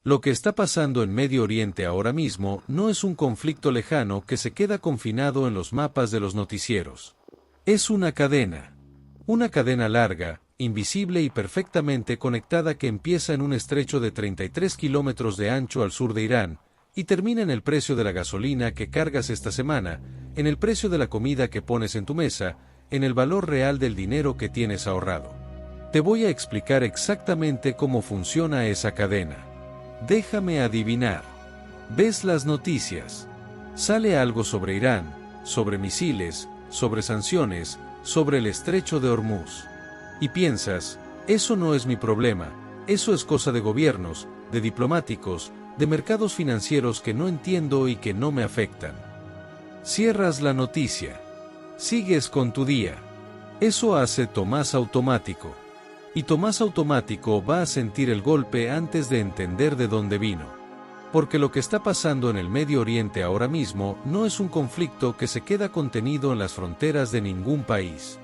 Lo que está pasando en Medio Oriente ahora mismo no es un conflicto lejano que se queda confinado en los mapas de los noticieros. Es una cadena. Una cadena larga, invisible y perfectamente conectada que empieza en un estrecho de 33 kilómetros de ancho al sur de Irán, y termina en el precio de la gasolina que cargas esta semana, en el precio de la comida que pones en tu mesa, en el valor real del dinero que tienes ahorrado. Te voy a explicar exactamente cómo funciona esa cadena. Déjame adivinar. ¿Ves las noticias? Sale algo sobre Irán, sobre misiles, sobre sanciones, sobre el estrecho de Hormuz. Y piensas, eso no es mi problema, eso es cosa de gobiernos, de diplomáticos, de mercados financieros que no entiendo y que no me afectan. Cierras la noticia. Sigues con tu día. Eso hace Tomás Automático. Y Tomás Automático va a sentir el golpe antes de entender de dónde vino. Porque lo que está pasando en el Medio Oriente ahora mismo no es un conflicto que se queda contenido en las fronteras de ningún país.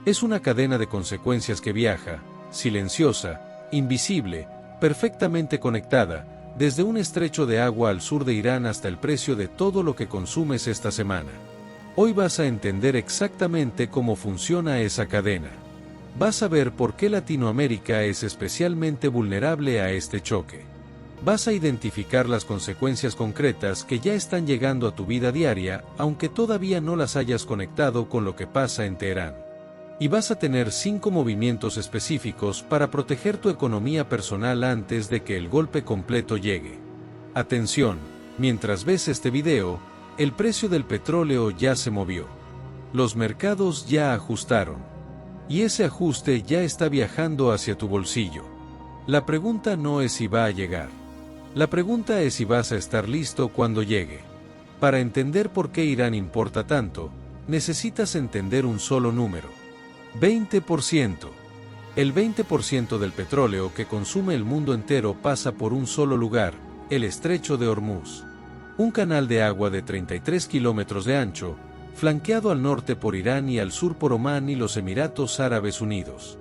Es una cadena de consecuencias que viaja, silenciosa, invisible, perfectamente conectada, desde un estrecho de agua al sur de Irán hasta el precio de todo lo que consumes esta semana. Hoy vas a entender exactamente cómo funciona esa cadena. Vas a ver por qué Latinoamérica es especialmente vulnerable a este choque. Vas a identificar las consecuencias concretas que ya están llegando a tu vida diaria, aunque todavía no las hayas conectado con lo que pasa en Teherán. Y vas a tener 5 movimientos específicos para proteger tu economía personal antes de que el golpe completo llegue. Atención, mientras ves este video, el precio del petróleo ya se movió. Los mercados ya ajustaron. Y ese ajuste ya está viajando hacia tu bolsillo. La pregunta no es si va a llegar. La pregunta es si vas a estar listo cuando llegue. Para entender por qué Irán importa tanto, necesitas entender un solo número. 20%. El 20% del petróleo que consume el mundo entero pasa por un solo lugar, el estrecho de Hormuz. Un canal de agua de 33 kilómetros de ancho, flanqueado al norte por Irán y al sur por Omán y los Emiratos Árabes Unidos.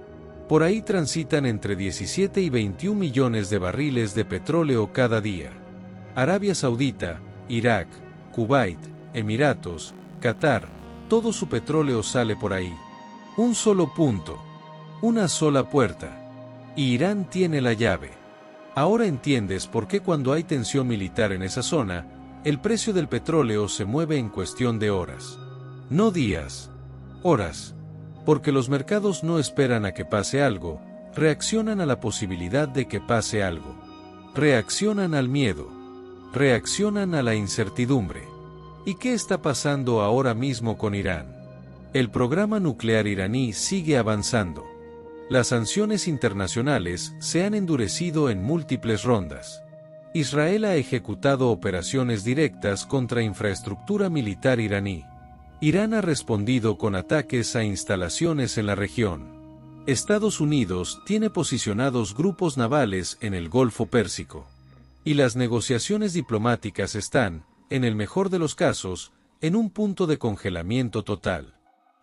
Por ahí transitan entre 17 y 21 millones de barriles de petróleo cada día. Arabia Saudita, Irak, Kuwait, Emiratos, Qatar, todo su petróleo sale por ahí. Un solo punto. Una sola puerta. Y Irán tiene la llave. Ahora entiendes por qué cuando hay tensión militar en esa zona, el precio del petróleo se mueve en cuestión de horas. No días. Horas. Porque los mercados no esperan a que pase algo, reaccionan a la posibilidad de que pase algo. Reaccionan al miedo. Reaccionan a la incertidumbre. ¿Y qué está pasando ahora mismo con Irán? El programa nuclear iraní sigue avanzando. Las sanciones internacionales se han endurecido en múltiples rondas. Israel ha ejecutado operaciones directas contra infraestructura militar iraní. Irán ha respondido con ataques a instalaciones en la región. Estados Unidos tiene posicionados grupos navales en el Golfo Pérsico. Y las negociaciones diplomáticas están, en el mejor de los casos, en un punto de congelamiento total.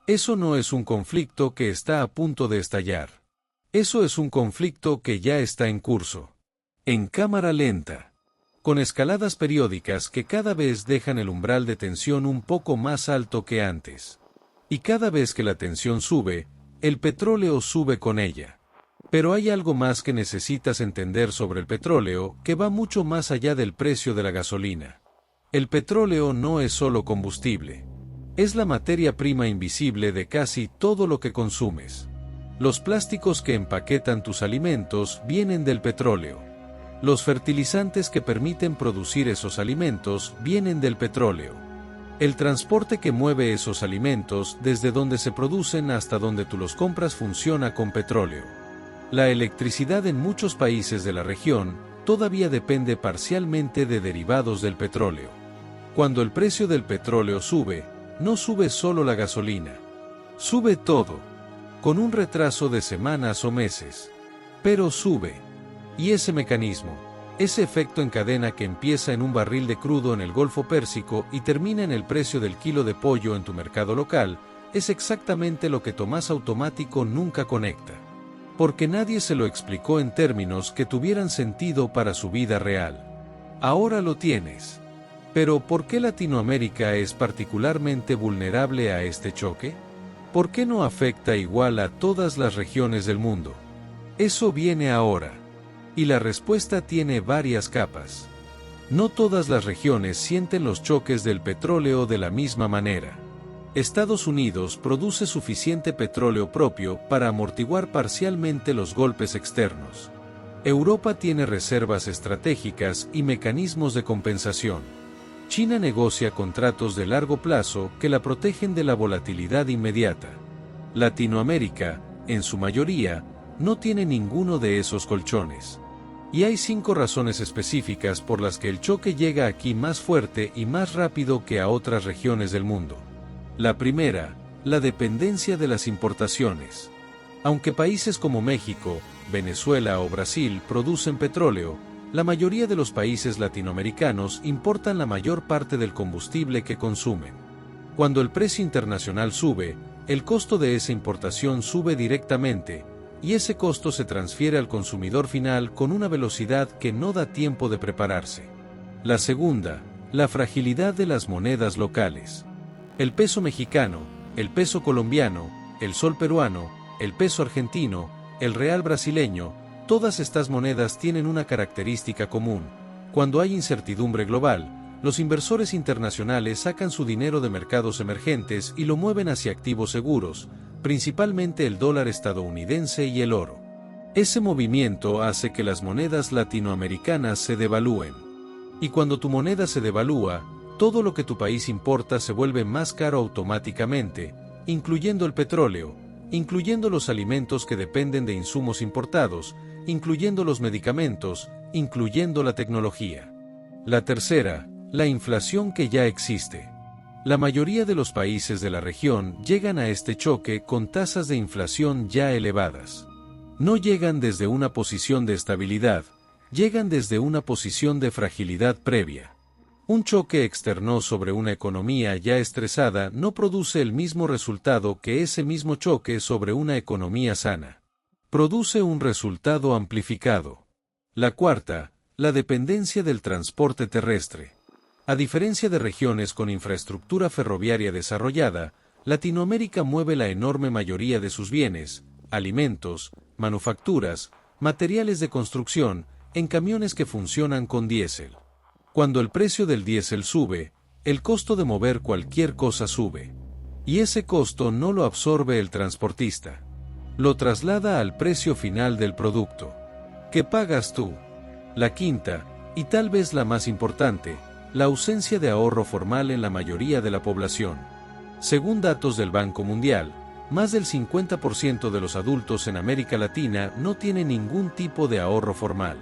Eso no es un conflicto que está a punto de estallar. Eso es un conflicto que ya está en curso. En cámara lenta. Con escaladas periódicas que cada vez dejan el umbral de tensión un poco más alto que antes. Y cada vez que la tensión sube, el petróleo sube con ella. Pero hay algo más que necesitas entender sobre el petróleo que va mucho más allá del precio de la gasolina. El petróleo no es solo combustible. Es la materia prima invisible de casi todo lo que consumes. Los plásticos que empaquetan tus alimentos vienen del petróleo. Los fertilizantes que permiten producir esos alimentos vienen del petróleo. El transporte que mueve esos alimentos desde donde se producen hasta donde tú los compras funciona con petróleo. La electricidad en muchos países de la región todavía depende parcialmente de derivados del petróleo. Cuando el precio del petróleo sube, no sube solo la gasolina. Sube todo. Con un retraso de semanas o meses. Pero sube. Y ese mecanismo, ese efecto en cadena que empieza en un barril de crudo en el Golfo Pérsico y termina en el precio del kilo de pollo en tu mercado local, es exactamente lo que Tomás Automático nunca conecta. porque nadie se lo explicó en términos que tuvieran sentido para su vida real. Ahora lo tienes. Pero ¿por qué Latinoamérica es particularmente vulnerable a este choque? ¿Por qué no afecta igual a todas las regiones del mundo? Eso viene ahora. Y la respuesta tiene varias capas. No todas las regiones sienten los choques del petróleo de la misma manera. Estados Unidos produce suficiente petróleo propio para amortiguar parcialmente los golpes externos. Europa tiene reservas estratégicas y mecanismos de compensación. China negocia contratos de largo plazo que la protegen de la volatilidad inmediata. Latinoamérica, en su mayoría, no tiene ninguno de esos colchones. Y hay 5 razones específicas por las que el choque llega aquí más fuerte y más rápido que a otras regiones del mundo. La primera, la dependencia de las importaciones. Aunque países como México, Venezuela o Brasil producen petróleo, la mayoría de los países latinoamericanos importan la mayor parte del combustible que consumen. Cuando el precio internacional sube, el costo de esa importación sube directamente, y ese costo se transfiere al consumidor final con una velocidad que no da tiempo de prepararse. La segunda, la fragilidad de las monedas locales. El peso mexicano, el peso colombiano, el sol peruano, el peso argentino, el real brasileño, todas estas monedas tienen una característica común. Cuando hay incertidumbre global, los inversores internacionales sacan su dinero de mercados emergentes y lo mueven hacia activos seguros, principalmente el dólar estadounidense y el oro. Ese movimiento hace que las monedas latinoamericanas se devalúen. Y cuando tu moneda se devalúa, todo lo que tu país importa se vuelve más caro automáticamente, incluyendo el petróleo, incluyendo los alimentos que dependen de insumos importados, incluyendo los medicamentos, incluyendo la tecnología. La tercera, la inflación que ya existe. La mayoría de los países de la región llegan a este choque con tasas de inflación ya elevadas. No llegan desde una posición de estabilidad, llegan desde una posición de fragilidad previa. Un choque externo sobre una economía ya estresada no produce el mismo resultado que ese mismo choque sobre una economía sana. Produce un resultado amplificado. La cuarta, la dependencia del transporte terrestre. A diferencia de regiones con infraestructura ferroviaria desarrollada, Latinoamérica mueve la enorme mayoría de sus bienes, alimentos, manufacturas, materiales de construcción, en camiones que funcionan con diésel. Cuando el precio del diésel sube, el costo de mover cualquier cosa sube. Y ese costo no lo absorbe el transportista. Lo traslada al precio final del producto. ¿Qué pagas tú? La quinta, y tal vez la más importante, la ausencia de ahorro formal en la mayoría de la población. Según datos del Banco Mundial, más del 50% de los adultos en América Latina no tiene ningún tipo de ahorro formal.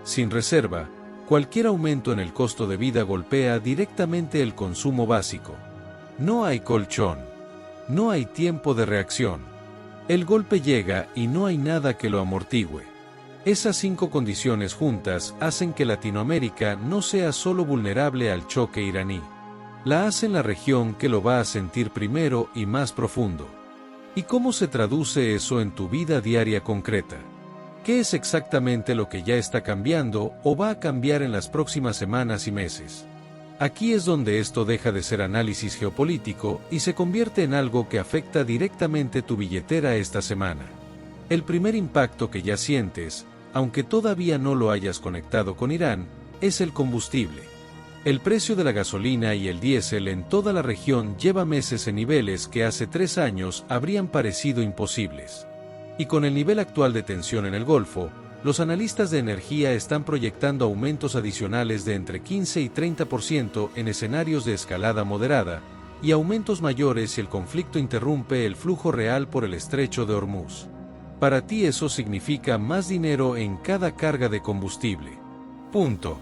Sin reserva, cualquier aumento en el costo de vida golpea directamente el consumo básico. No hay colchón. No hay tiempo de reacción. El golpe llega y no hay nada que lo amortigüe. Esas 5 condiciones juntas hacen que Latinoamérica no sea solo vulnerable al choque iraní. La hacen la región que lo va a sentir primero y más profundo. ¿Y cómo se traduce eso en tu vida diaria concreta? ¿Qué es exactamente lo que ya está cambiando o va a cambiar en las próximas semanas y meses? Aquí es donde esto deja de ser análisis geopolítico y se convierte en algo que afecta directamente tu billetera esta semana. El primer impacto que ya sientes, aunque todavía no lo hayas conectado con Irán, es el combustible. El precio de la gasolina y el diésel en toda la región lleva meses en niveles que hace 3 años habrían parecido imposibles. Y con el nivel actual de tensión en el Golfo, los analistas de energía están proyectando aumentos adicionales de entre 15 y 30% en escenarios de escalada moderada, y aumentos mayores si el conflicto interrumpe el flujo real por el estrecho de Hormuz. Para ti eso significa más dinero en cada carga de combustible. Punto.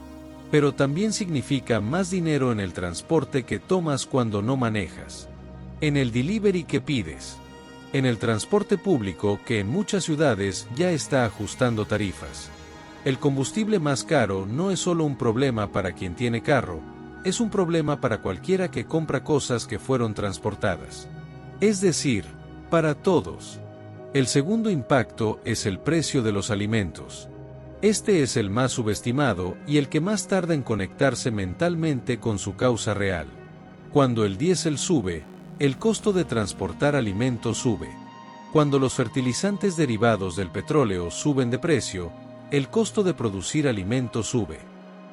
Pero también significa más dinero en el transporte que tomas cuando no manejas. En el delivery que pides. En el transporte público que en muchas ciudades ya está ajustando tarifas. El combustible más caro no es solo un problema para quien tiene carro, es un problema para cualquiera que compra cosas que fueron transportadas. Es decir, para todos. El segundo impacto es el precio de los alimentos. Este es el más subestimado y el que más tarda en conectarse mentalmente con su causa real. Cuando el diésel sube, el costo de transportar alimentos sube. Cuando los fertilizantes derivados del petróleo suben de precio, el costo de producir alimentos sube.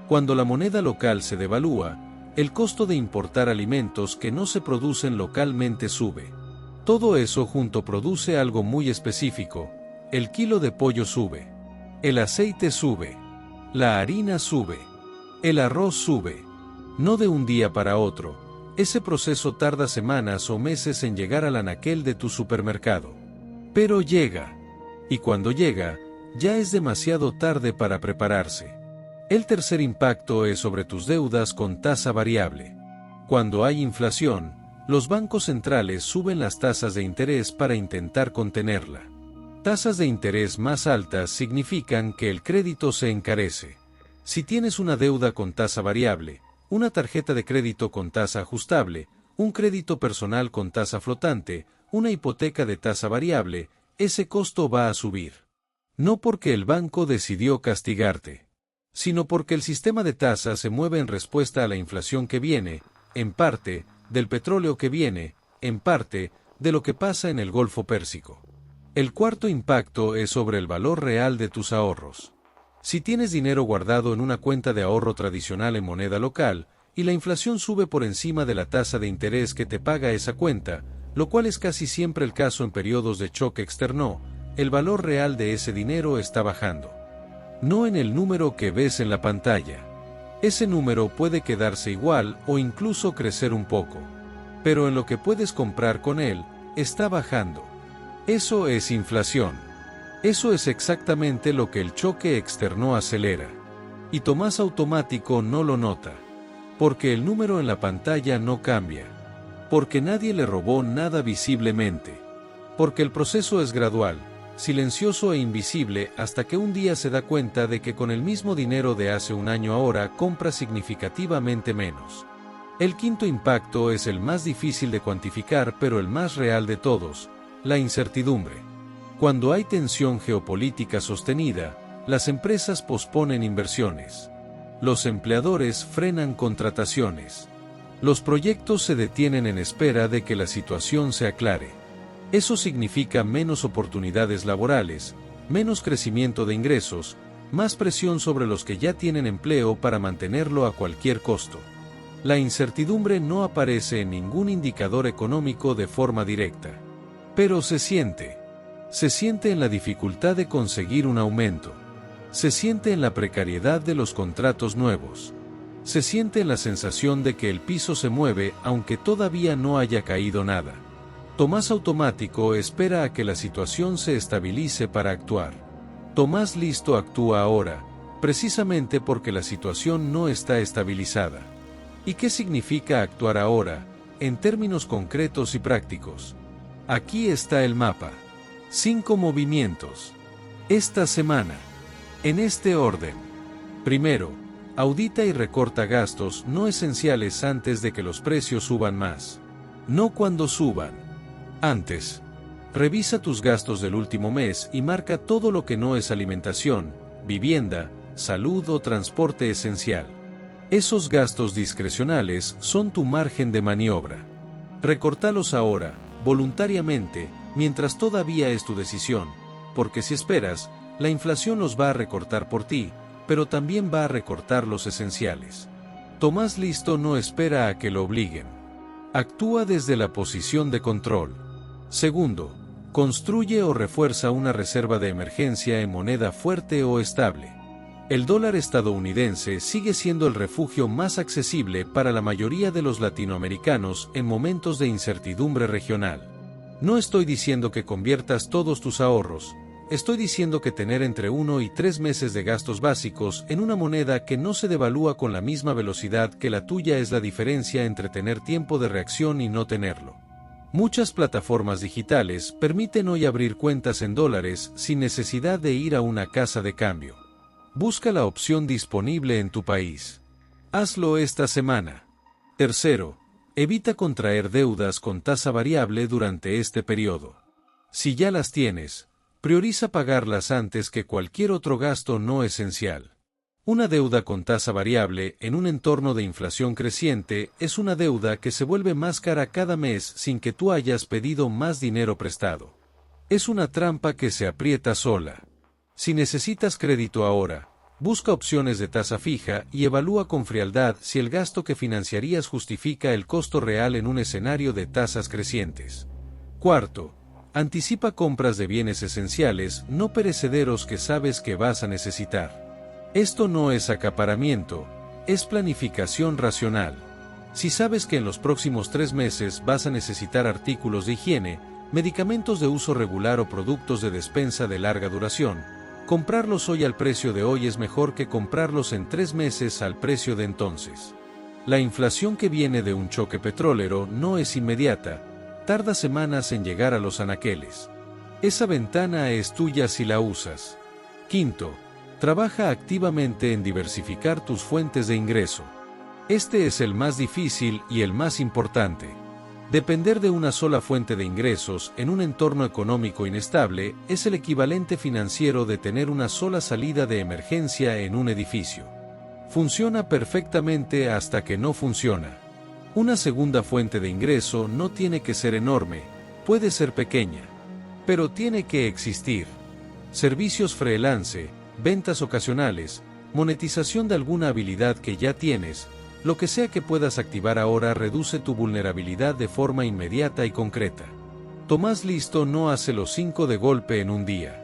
Cuando la moneda local se devalúa, el costo de importar alimentos que no se producen localmente sube. Todo eso junto produce algo muy específico: el kilo de pollo sube. El aceite sube. La harina sube. El arroz sube. No de un día para otro. Ese proceso tarda semanas o meses en llegar al anaquel de tu supermercado. Pero llega. Y cuando llega, ya es demasiado tarde para prepararse. El tercer impacto es sobre tus deudas con tasa variable. Cuando hay inflación, los bancos centrales suben las tasas de interés para intentar contenerla. Tasas de interés más altas significan que el crédito se encarece. Si tienes una deuda con tasa variable, una tarjeta de crédito con tasa ajustable, un crédito personal con tasa flotante, una hipoteca de tasa variable, ese costo va a subir. No porque el banco decidió castigarte, sino porque el sistema de tasas se mueve en respuesta a la inflación que viene, en parte, del petróleo que viene, en parte, de lo que pasa en el Golfo Pérsico. El cuarto impacto es sobre el valor real de tus ahorros. Si tienes dinero guardado en una cuenta de ahorro tradicional en moneda local, y la inflación sube por encima de la tasa de interés que te paga esa cuenta, lo cual es casi siempre el caso en periodos de choque externo, el valor real de ese dinero está bajando. No en el número que ves en la pantalla. Ese número puede quedarse igual o incluso crecer un poco. Pero en lo que puedes comprar con él, está bajando. Eso es inflación. Eso es exactamente lo que el choque externo acelera. Y Tomás Automático no lo nota. Porque el número en la pantalla no cambia. Porque nadie le robó nada visiblemente. Porque el proceso es gradual, silencioso e invisible hasta que un día se da cuenta de que con el mismo dinero de hace un año ahora compra significativamente menos. El quinto impacto es el más difícil de cuantificar pero el más real de todos: la incertidumbre. Cuando hay tensión geopolítica sostenida, las empresas posponen inversiones. Los empleadores frenan contrataciones. Los proyectos se detienen en espera de que la situación se aclare. Eso significa menos oportunidades laborales, menos crecimiento de ingresos, más presión sobre los que ya tienen empleo para mantenerlo a cualquier costo. La incertidumbre no aparece en ningún indicador económico de forma directa. Pero se siente. Se siente en la dificultad de conseguir un aumento. Se siente en la precariedad de los contratos nuevos. Se siente en la sensación de que el piso se mueve aunque todavía no haya caído nada. Tomás Automático espera a que la situación se estabilice para actuar. Tomás Listo actúa ahora, precisamente porque la situación no está estabilizada. ¿Y qué significa actuar ahora, en términos concretos y prácticos? Aquí está el mapa. 5 movimientos. Esta semana. En este orden. Primero, audita y recorta gastos no esenciales antes de que los precios suban más. No cuando suban. Antes. Revisa tus gastos del último mes y marca todo lo que no es alimentación, vivienda, salud o transporte esencial. Esos gastos discrecionales son tu margen de maniobra. Recórtalos ahora, voluntariamente, mientras todavía es tu decisión, porque si esperas, la inflación los va a recortar por ti, pero también va a recortar los esenciales. Tomás Listo no espera a que lo obliguen. Actúa desde la posición de control. Segundo, construye o refuerza una reserva de emergencia en moneda fuerte o estable. El dólar estadounidense sigue siendo el refugio más accesible para la mayoría de los latinoamericanos en momentos de incertidumbre regional. No estoy diciendo que conviertas todos tus ahorros, estoy diciendo que tener entre 1 y 3 meses de gastos básicos en una moneda que no se devalúa con la misma velocidad que la tuya es la diferencia entre tener tiempo de reacción y no tenerlo. Muchas plataformas digitales permiten hoy abrir cuentas en dólares sin necesidad de ir a una casa de cambio. Busca la opción disponible en tu país. Hazlo esta semana. Tercero, evita contraer deudas con tasa variable durante este periodo. Si ya las tienes, prioriza pagarlas antes que cualquier otro gasto no esencial. Una deuda con tasa variable en un entorno de inflación creciente es una deuda que se vuelve más cara cada mes sin que tú hayas pedido más dinero prestado. Es una trampa que se aprieta sola. Si necesitas crédito ahora, busca opciones de tasa fija y evalúa con frialdad si el gasto que financiarías justifica el costo real en un escenario de tasas crecientes. Cuarto, anticipa compras de bienes esenciales no perecederos que sabes que vas a necesitar. Esto no es acaparamiento, es planificación racional. Si sabes que en los próximos 3 meses vas a necesitar artículos de higiene, medicamentos de uso regular o productos de despensa de larga duración, comprarlos hoy al precio de hoy es mejor que comprarlos en 3 meses al precio de entonces. La inflación que viene de un choque petrolero no es inmediata, tarda semanas en llegar a los anaqueles. Esa ventana es tuya si la usas. Quinto, trabaja activamente en diversificar tus fuentes de ingreso. Este es el más difícil y el más importante. Depender de una sola fuente de ingresos en un entorno económico inestable es el equivalente financiero de tener una sola salida de emergencia en un edificio. Funciona perfectamente hasta que no funciona. Una segunda fuente de ingreso no tiene que ser enorme, puede ser pequeña, pero tiene que existir. Servicios freelance, ventas ocasionales, monetización de alguna habilidad que ya tienes, lo que sea que puedas activar ahora reduce tu vulnerabilidad de forma inmediata y concreta. Tomás Listo no hace los 5 de golpe en un día.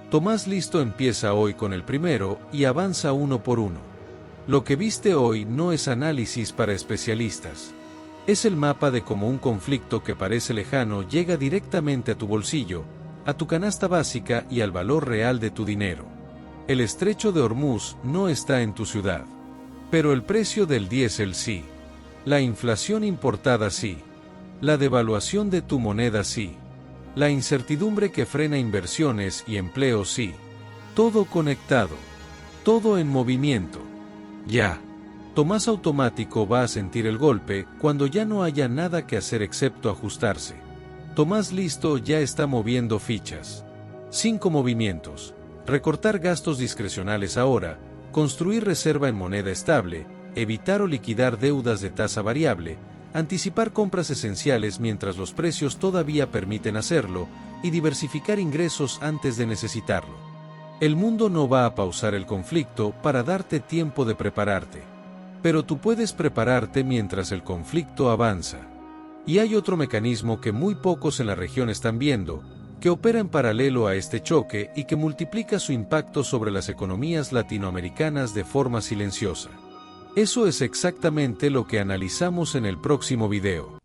Tomás Listo empieza hoy con el primero y avanza uno por uno. Lo que viste hoy no es análisis para especialistas. Es el mapa de cómo un conflicto que parece lejano llega directamente a tu bolsillo, a tu canasta básica y al valor real de tu dinero. El estrecho de Hormuz no está en tu ciudad. Pero el precio del diésel sí. La inflación importada sí. La devaluación de tu moneda sí. La incertidumbre que frena inversiones y empleo sí. Todo conectado. Todo en movimiento. Ya. Tomás Automático va a sentir el golpe cuando ya no haya nada que hacer excepto ajustarse. Tomás Listo ya está moviendo fichas. 5 movimientos. Recortar gastos discrecionales ahora, construir reserva en moneda estable, evitar o liquidar deudas de tasa variable, anticipar compras esenciales mientras los precios todavía permiten hacerlo, y diversificar ingresos antes de necesitarlo. El mundo no va a pausar el conflicto para darte tiempo de prepararte. Pero tú puedes prepararte mientras el conflicto avanza. Y hay otro mecanismo que muy pocos en la región están viendo, que opera en paralelo a este choque y que multiplica su impacto sobre las economías latinoamericanas de forma silenciosa. Eso es exactamente lo que analizamos en el próximo video.